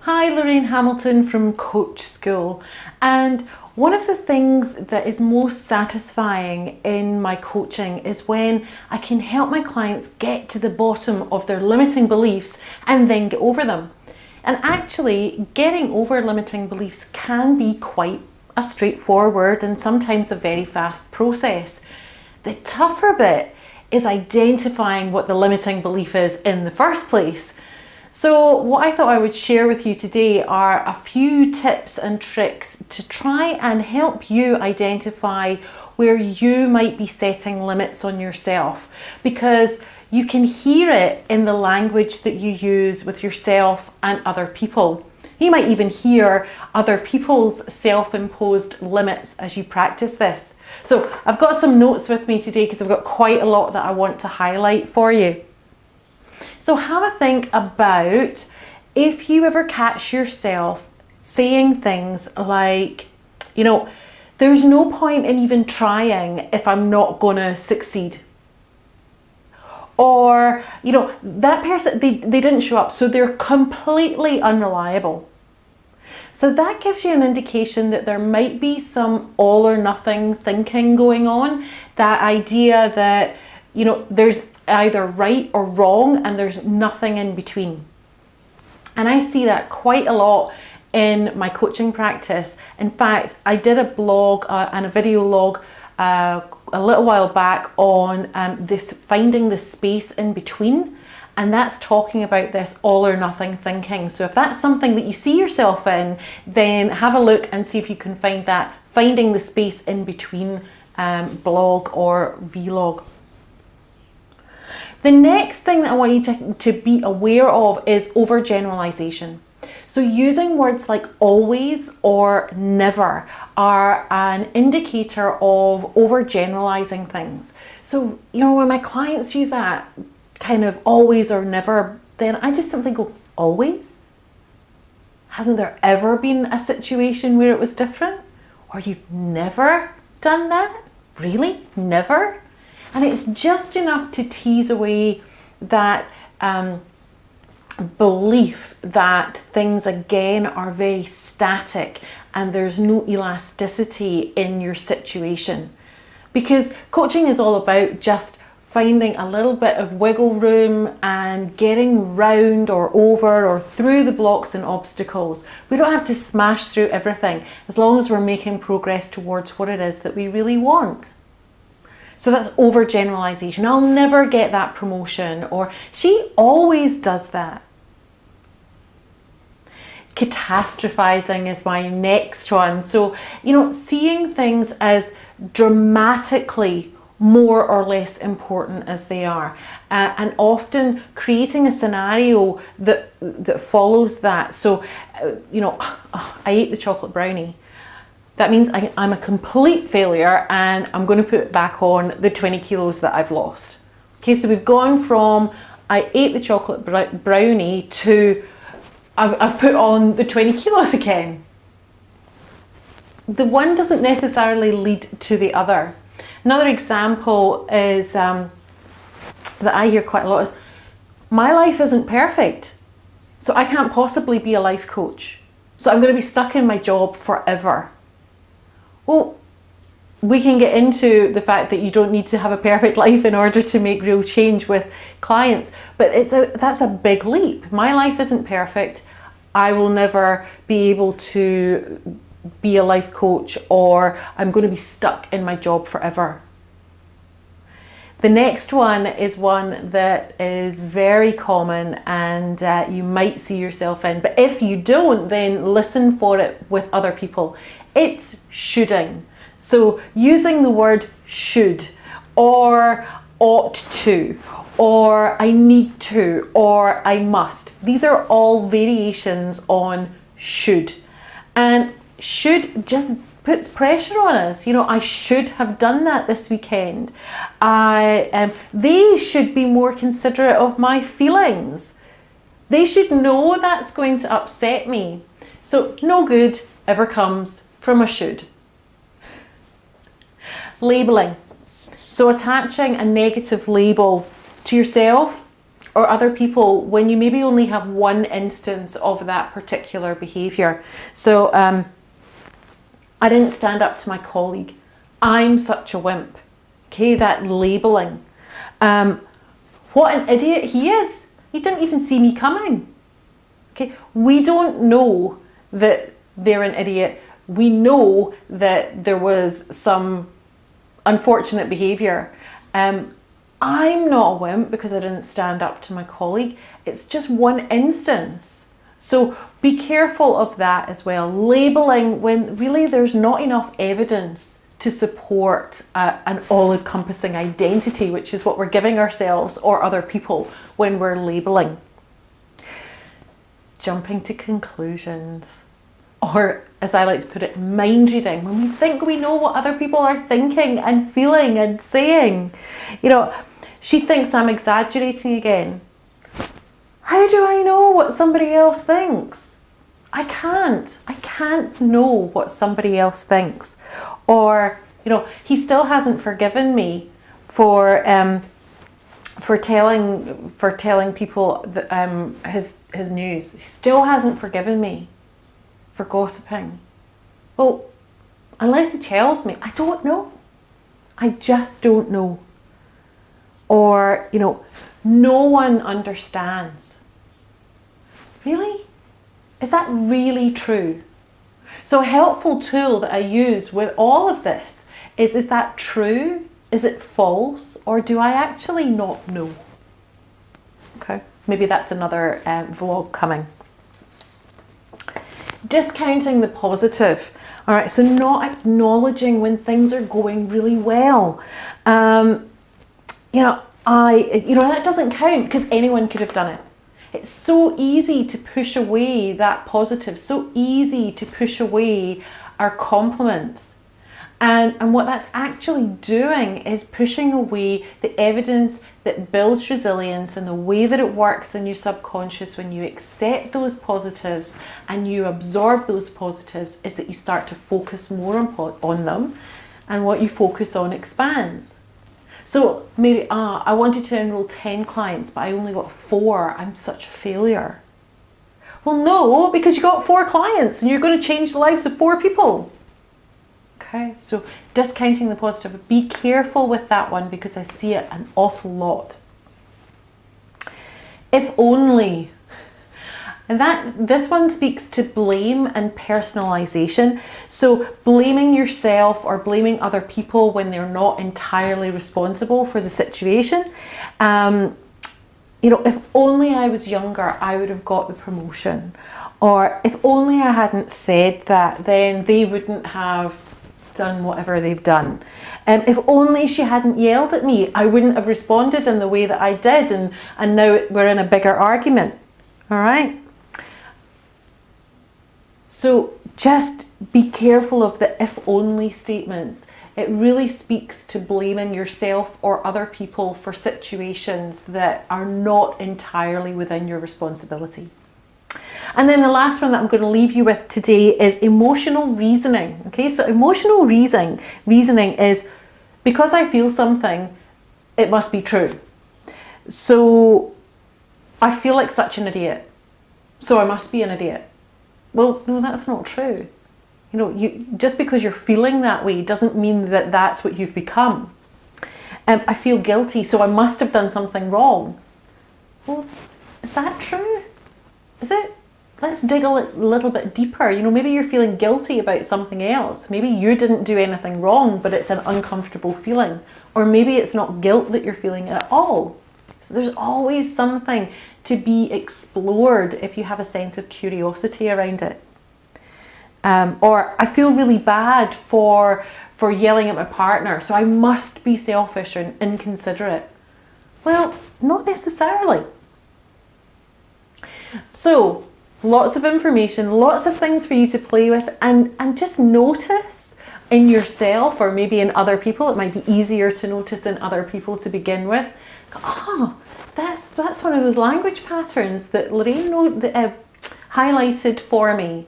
Hi, Lorraine Hamilton from Coach School, and one of the things that is most satisfying in my coaching is when I can help my clients get to the bottom of their limiting beliefs and then get over them. And actually, getting over limiting beliefs can be quite a straightforward and sometimes a very fast process. The tougher bit is identifying what the limiting belief is in the first place. So what I thought I would share with you today are a few tips and tricks to try and help you identify where you might be setting limits on yourself, because you can hear it in the language that you use with yourself and other people. You might even hear other people's self-imposed limits as you practice this. So I've got some notes with me today because I've got quite a lot that I want to highlight for you. So have a think about if you ever catch yourself saying things like, there's no point in even trying if I'm not going to succeed. Or, that person, they didn't show up, so they're completely unreliable. So that gives you an indication that there might be some all or nothing thinking going on. That idea that, there's either right or wrong and there's nothing in between. And I see that quite a lot in my coaching practice. In fact, I did a blog and a video log a little while back on this finding the space in between, and that's talking about this all or nothing thinking. So if that's something that you see yourself in, then have a look and see if you can find that finding the space in between blog or vlog. The next thing that I want you to be aware of is overgeneralization. So using words like always or never are an indicator of overgeneralizing things. So, when my clients use that kind of always or never, then I just simply go, always? Hasn't there ever been a situation where it was different? Or you've never done that? Really? Never? And it's just enough to tease away that belief that things again are very static and there's no elasticity in your situation. Because coaching is all about just finding a little bit of wiggle room and getting round or over or through the blocks and obstacles. We don't have to smash through everything as long as we're making progress towards what it is that we really want. So that's overgeneralization. I'll never get that promotion, or she always does that. Catastrophizing is my next one. So, seeing things as dramatically more or less important as they are, and often creating a scenario that follows that. So, I ate the chocolate brownie. That means I'm a complete failure and I'm going to put back on the 20 kilos that I've lost. Okay, so we've gone from I ate the chocolate brownie to I've put on the 20 kilos again. The one doesn't necessarily lead to the other. Another example is that I hear quite a lot is, my life isn't perfect, so I can't possibly be a life coach. So I'm going to be stuck in my job forever. Well, we can get into the fact that you don't need to have a perfect life in order to make real change with clients, but that's a big leap. My life isn't perfect. I will never be able to be a life coach, or I'm going to be stuck in my job forever. The next one is one that is very common and you might see yourself in, but if you don't, then listen for it with other people. It's shoulding. So using the word should, or ought to, or I need to, or I must. These are all variations on should. And should just puts pressure on us. I should have done that this weekend. They should be more considerate of my feelings. They should know that's going to upset me. So no good ever comes from a should. Labeling. So attaching a negative label to yourself or other people when you maybe only have one instance of that particular behaviour. So I didn't stand up to my colleague. I'm such a wimp. Okay, that labelling. What an idiot he is. He didn't even see me coming. Okay, we don't know that they're an idiot. We know that there was some unfortunate behaviour. I'm not a wimp because I didn't stand up to my colleague. It's just one instance. So be careful of that as well. Labelling when really there's not enough evidence to support an all-encompassing identity, which is what we're giving ourselves or other people when we're labelling. Jumping to conclusions. Or, as I like to put it, mind reading. When we think we know what other people are thinking and feeling and saying. You know, she thinks I'm exaggerating again. How do I know what somebody else thinks? I can't know what somebody else thinks. Or, you know, he still hasn't forgiven me for telling people that, his news. He still hasn't forgiven me for gossiping. Well, unless he tells me, I don't know. I just don't know. Or, you know, no one understands. Really? Is that really true? So a helpful tool that I use with all of this is that true? Is it false? Or do I actually not know? Okay, maybe that's another vlog coming. Discounting the positive. All right, so not acknowledging when things are going really well. That doesn't count because anyone could have done it. It's so easy to push away that positive, so easy to push away our compliments. And what that's actually doing is pushing away the evidence that builds resilience and the way that it works in your subconscious when you accept those positives and you absorb those positives is that you start to focus more on them, and what you focus on expands. So maybe, I wanted to enroll 10 clients, but I only got 4. I'm such a failure. Well, no, because you got 4 clients and you're going to change the lives of 4 people. Okay, so discounting the positive. Be careful with that one because I see it an awful lot. If only. And this one speaks to blame and personalization. So blaming yourself or blaming other people when they're not entirely responsible for the situation. If only I was younger, I would have got the promotion. Or if only I hadn't said that, then they wouldn't have done whatever they've done. If only she hadn't yelled at me, I wouldn't have responded in the way that I did, and now we're in a bigger argument. All right? So just be careful of the if only statements. It really speaks to blaming yourself or other people for situations that are not entirely within your responsibility. And then the last one that I'm going to leave you with today is emotional reasoning. Okay, so emotional reasoning is because I feel something, it must be true. So I feel like such an idiot, so I must be an idiot. Well, no, that's not true. Just because you're feeling that way doesn't mean that that's what you've become. I feel guilty, so I must have done something wrong. Well, is that true? Is it? Let's dig a little bit deeper. Maybe you're feeling guilty about something else. Maybe you didn't do anything wrong, but it's an uncomfortable feeling. Or maybe it's not guilt that you're feeling at all. So there's always something to be explored if you have a sense of curiosity around it. Or I feel really bad for yelling at my partner, so I must be selfish and inconsiderate. Well, not necessarily. So, lots of information, lots of things for you to play with, and just notice in yourself or maybe in other people. It might be easier to notice in other people to begin with. That's one of those language patterns that Lorraine highlighted for me.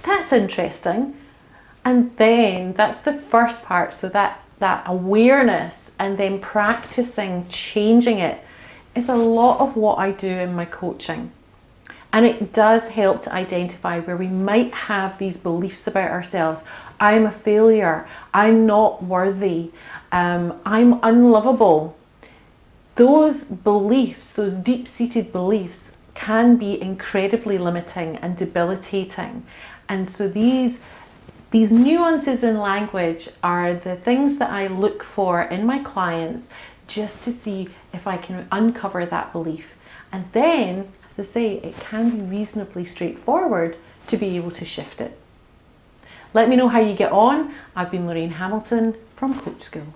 That's interesting. And then that's the first part. So that awareness and then practicing changing it is a lot of what I do in my coaching. And it does help to identify where we might have these beliefs about ourselves. I'm a failure. I'm not worthy. I'm unlovable. Those beliefs, those deep-seated beliefs, can be incredibly limiting and debilitating. And so these nuances in language are the things that I look for in my clients, just to see if I can uncover that belief. And then, as I say, it can be reasonably straightforward to be able to shift it. Let me know how you get on. I've been Lorraine Hamilton from Coach School.